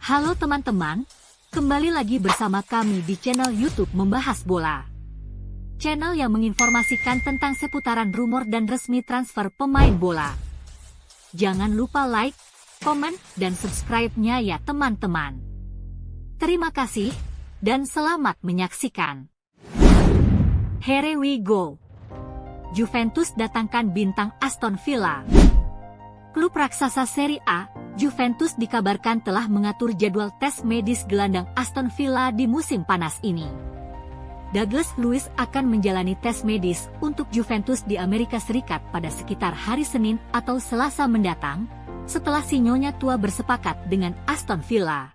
Halo teman-teman, kembali lagi bersama kami di channel YouTube Membahas Bola. Channel yang menginformasikan tentang seputaran rumor dan resmi transfer pemain bola. Jangan lupa like, komen, dan subscribe-nya ya teman-teman. Terima kasih, dan selamat menyaksikan. Here we go. Juventus datangkan bintang Aston Villa. Klub raksasa Serie A, Juventus dikabarkan telah mengatur jadwal tes medis gelandang Aston Villa di musim panas ini. Douglas Luiz akan menjalani tes medis untuk Juventus di Amerika Serikat pada sekitar hari Senin atau Selasa mendatang, setelah si Nyonya tua bersepakat dengan Aston Villa.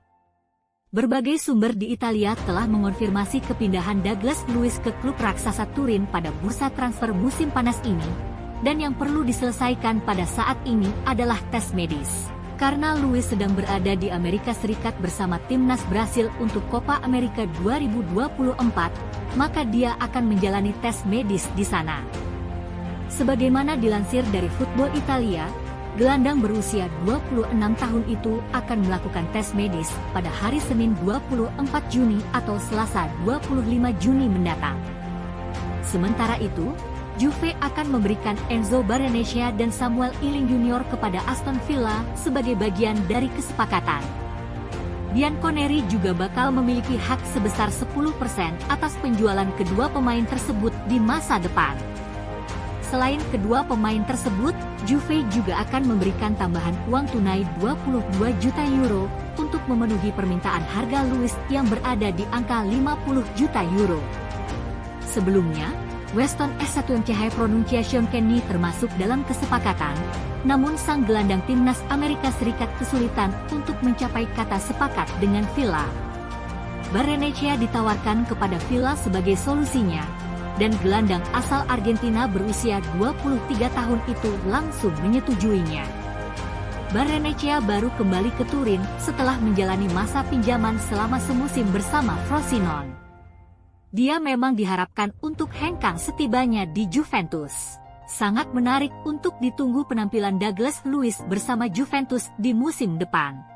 Berbagai sumber di Italia telah mengonfirmasi kepindahan Douglas Luiz ke klub raksasa Turin pada bursa transfer musim panas ini, dan yang perlu diselesaikan pada saat ini adalah tes medis. Karena Luiz sedang berada di Amerika Serikat bersama timnas Brasil untuk Copa America 2024, maka dia akan menjalani tes medis di sana. Sebagaimana dilansir dari Football Italia, gelandang berusia 26 tahun itu akan melakukan tes medis pada hari Senin 24 Juni atau Selasa 25 Juni mendatang. Sementara itu, Juve akan memberikan Enzo Barrenechea dan Samuel Ealing Jr. kepada Aston Villa sebagai bagian dari kesepakatan. Bianconeri juga bakal memiliki hak sebesar 10% atas penjualan kedua pemain tersebut di masa depan. Selain kedua pemain tersebut, Juve juga akan memberikan tambahan uang tunai 22 juta euro untuk memenuhi permintaan harga Luiz yang berada di angka 50 juta euro. Sebelumnya, Weston S1MCH Pronunciation Kenny termasuk dalam kesepakatan, namun sang gelandang timnas Amerika Serikat kesulitan untuk mencapai kata sepakat dengan Villa. Barrenechea ditawarkan kepada Villa sebagai solusinya, dan gelandang asal Argentina berusia 23 tahun itu langsung menyetujuinya. Barrenechea baru kembali ke Turin setelah menjalani masa pinjaman selama semusim bersama Frosinone. Dia memang diharapkan untuk hengkang setibanya di Juventus. Sangat menarik untuk ditunggu penampilan Douglas Luiz bersama Juventus di musim depan.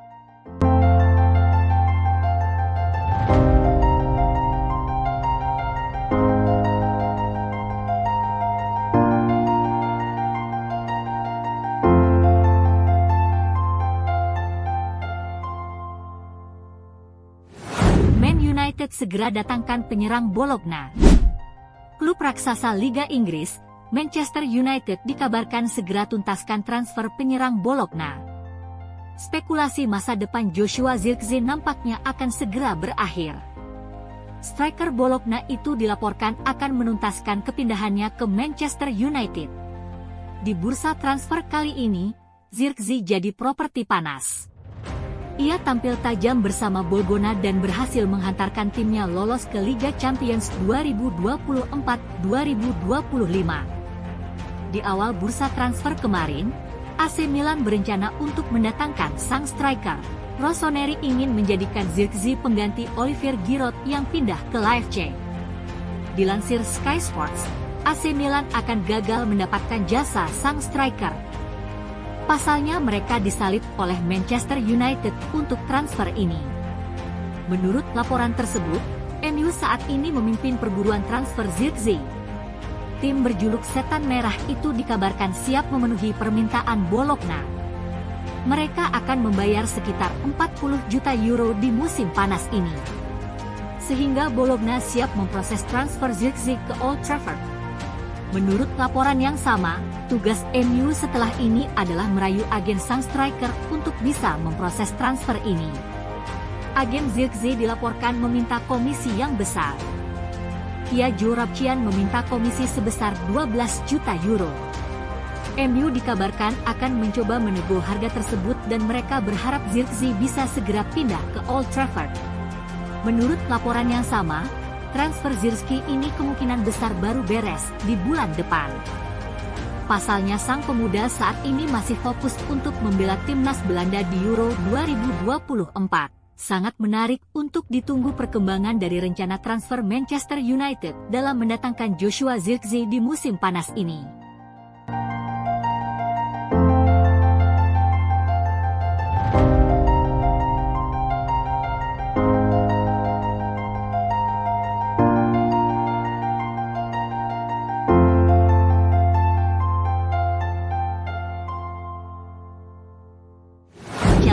United segera datangkan penyerang Bologna. Klub raksasa Liga Inggris, Manchester United dikabarkan segera tuntaskan transfer penyerang Bologna. Spekulasi masa depan Joshua Zirkzee nampaknya akan segera berakhir. Striker Bologna itu dilaporkan akan menuntaskan kepindahannya ke Manchester United. Di bursa transfer kali ini, Zirkzee jadi properti panas. Ia tampil tajam bersama Bologna dan berhasil menghantarkan timnya lolos ke Liga Champions 2024-2025. Di awal bursa transfer kemarin, AC Milan berencana untuk mendatangkan sang striker. Rossoneri ingin menjadikan Zirkzee pengganti Olivier Giroud yang pindah ke Leipzig. Dilansir Sky Sports, AC Milan akan gagal mendapatkan jasa sang striker. Pasalnya mereka disalib oleh Manchester United untuk transfer ini. Menurut laporan tersebut, MU saat ini memimpin perburuan transfer Zirkzee. Tim berjuluk Setan Merah itu dikabarkan siap memenuhi permintaan Bologna. Mereka akan membayar sekitar 40 juta euro di musim panas ini. Sehingga Bologna siap memproses transfer Zirkzee ke Old Trafford. Menurut laporan yang sama, tugas MU setelah ini adalah merayu agen sang striker untuk bisa memproses transfer ini. Agen Zirkzee dilaporkan meminta komisi yang besar. Kia Joorabchian meminta komisi sebesar 12 juta euro. MU dikabarkan akan mencoba menego harga tersebut dan mereka berharap Zirkzee bisa segera pindah ke Old Trafford. Menurut laporan yang sama, transfer Zirkzee ini kemungkinan besar baru beres di bulan depan. Pasalnya sang pemuda saat ini masih fokus untuk membela timnas Belanda di Euro 2024. Sangat menarik untuk ditunggu perkembangan dari rencana transfer Manchester United dalam mendatangkan Joshua Zirkzee di musim panas ini.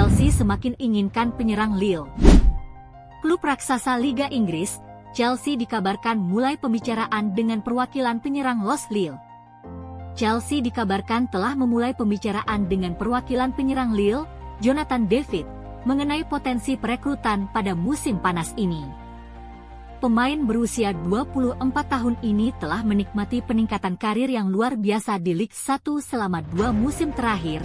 Chelsea semakin inginkan penyerang Lille. Klub raksasa Liga Inggris, Chelsea dikabarkan mulai pembicaraan dengan perwakilan penyerang Los Lille. Chelsea dikabarkan telah memulai pembicaraan dengan perwakilan penyerang Lille, Jonathan David, mengenai potensi perekrutan pada musim panas ini. Pemain berusia 24 tahun ini telah menikmati peningkatan karir yang luar biasa di Liga 1 selama 2 musim terakhir,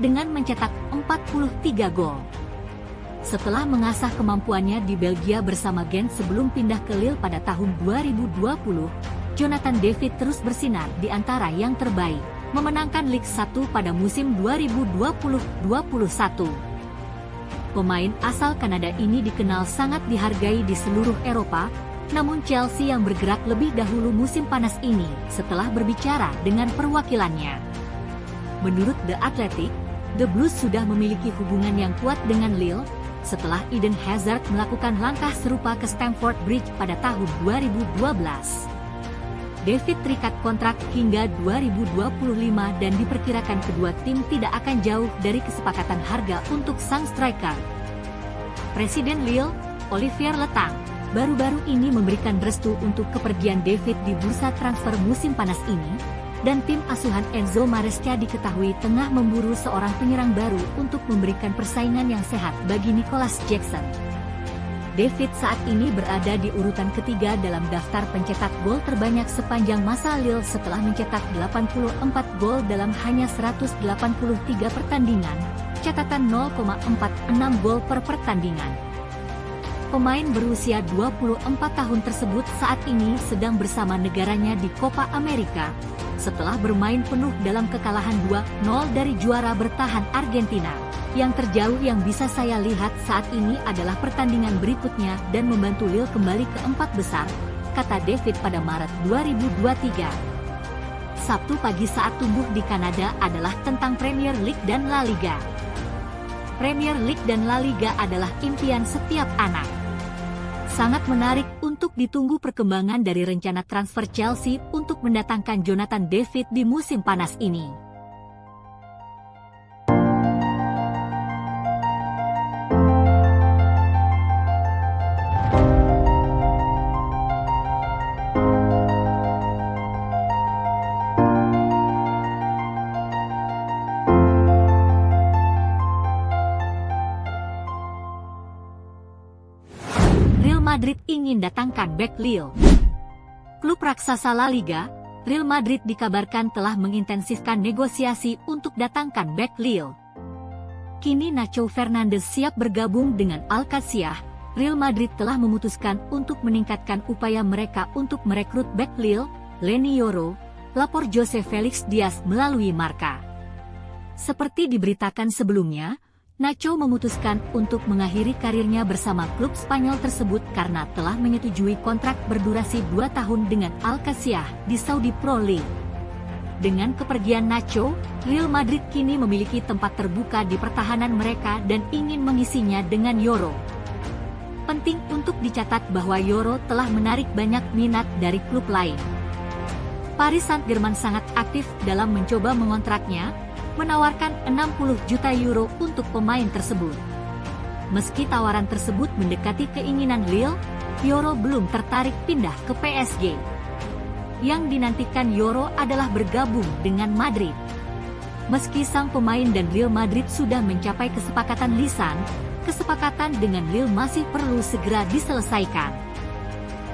dengan mencetak 43 gol. Setelah mengasah kemampuannya di Belgia bersama Gent sebelum pindah ke Lille pada tahun 2020, Jonathan David terus bersinar di antara yang terbaik, memenangkan Liga 1 pada musim 2020-21. Pemain asal Kanada ini dikenal sangat dihargai di seluruh Eropa, namun Chelsea yang bergerak lebih dahulu musim panas ini setelah berbicara dengan perwakilannya. Menurut The Athletic, The Blues sudah memiliki hubungan yang kuat dengan Lille, setelah Eden Hazard melakukan langkah serupa ke Stamford Bridge pada tahun 2012. David terikat kontrak hingga 2025 dan diperkirakan kedua tim tidak akan jauh dari kesepakatan harga untuk sang striker. Presiden Lille, Olivier Letang, baru-baru ini memberikan restu untuk kepergian David di bursa transfer musim panas ini, dan tim asuhan Enzo Maresca diketahui tengah memburu seorang penyerang baru untuk memberikan persaingan yang sehat bagi Nicolas Jackson. David saat ini berada di urutan ketiga dalam daftar pencetak gol terbanyak sepanjang masa Lille setelah mencetak 84 gol dalam hanya 183 pertandingan, catatan 0,46 gol per pertandingan. Pemain berusia 24 tahun tersebut saat ini sedang bersama negaranya di Copa America, setelah bermain penuh dalam kekalahan 2-0 dari juara bertahan Argentina. Yang terjauh yang bisa saya lihat saat ini adalah pertandingan berikutnya dan membantu Lille kembali ke 4 besar, kata David pada Maret 2023. Sabtu pagi saat tumbuh di Kanada adalah tentang Premier League dan La Liga. Premier League dan La Liga adalah impian setiap anak. Sangat menarik untuk ditunggu perkembangan dari rencana transfer Chelsea untuk mendatangkan Jonathan David di musim panas ini. Madrid ingin datangkan bek Lille. Klub raksasa La Liga, Real Madrid dikabarkan telah mengintensifkan negosiasi untuk datangkan bek Lille. Kini Nacho Fernandes siap bergabung dengan Alcacer. Real Madrid telah memutuskan untuk meningkatkan upaya mereka untuk merekrut bek Lille, Leny Yoro, lapor Jose Felix Diaz melalui Marca. Seperti diberitakan sebelumnya, Nacho memutuskan untuk mengakhiri karirnya bersama klub Spanyol tersebut karena telah menyetujui kontrak berdurasi 2 tahun dengan Alcacer di Saudi Pro League. Dengan kepergian Nacho, Real Madrid kini memiliki tempat terbuka di pertahanan mereka dan ingin mengisinya dengan Yoro. Penting untuk dicatat bahwa Yoro telah menarik banyak minat dari klub lain. Paris Saint-Germain sangat aktif dalam mencoba mengontraknya, menawarkan 60 juta euro untuk pemain tersebut. Meski tawaran tersebut mendekati keinginan Lille, Yoro belum tertarik pindah ke PSG. Yang dinantikan Yoro adalah bergabung dengan Madrid. Meski sang pemain dan Real Madrid sudah mencapai kesepakatan lisan, kesepakatan dengan Lille masih perlu segera diselesaikan.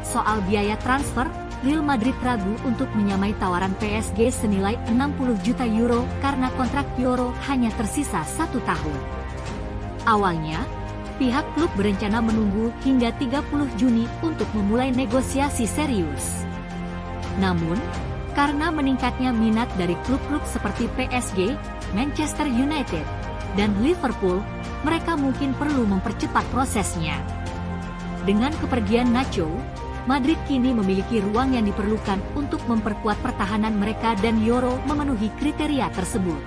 Soal biaya transfer, Real Madrid ragu untuk menyamai tawaran PSG senilai 60 juta euro karena kontrak Yoro hanya tersisa 1 tahun. Awalnya, pihak klub berencana menunggu hingga 30 Juni untuk memulai negosiasi serius. Namun, karena meningkatnya minat dari klub-klub seperti PSG, Manchester United, dan Liverpool, mereka mungkin perlu mempercepat prosesnya. Dengan kepergian Nacho, Madrid kini memiliki ruang yang diperlukan untuk memperkuat pertahanan mereka dan Yoro memenuhi kriteria tersebut.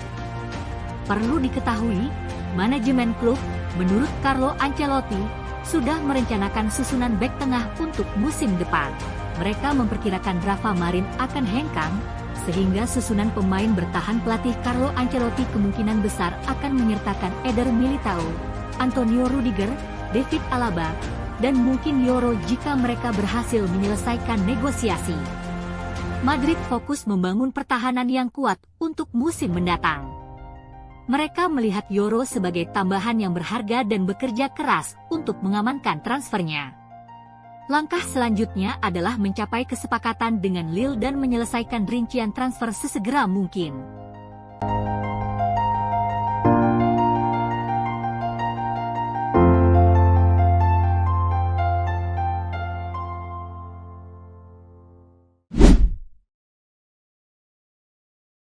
Perlu diketahui, manajemen klub, menurut Carlo Ancelotti, sudah merencanakan susunan bek tengah untuk musim depan. Mereka memperkirakan Rafa Marin akan hengkang, Sehingga susunan pemain bertahan pelatih Carlo Ancelotti kemungkinan besar akan menyertakan Eder Militao, Antonio Rudiger, David Alaba, dan mungkin Yoro jika mereka berhasil menyelesaikan negosiasi. Madrid fokus membangun pertahanan yang kuat untuk musim mendatang. Mereka melihat Yoro sebagai tambahan yang berharga dan bekerja keras untuk mengamankan transfernya. Langkah selanjutnya adalah mencapai kesepakatan dengan Lille dan menyelesaikan rincian transfer sesegera mungkin.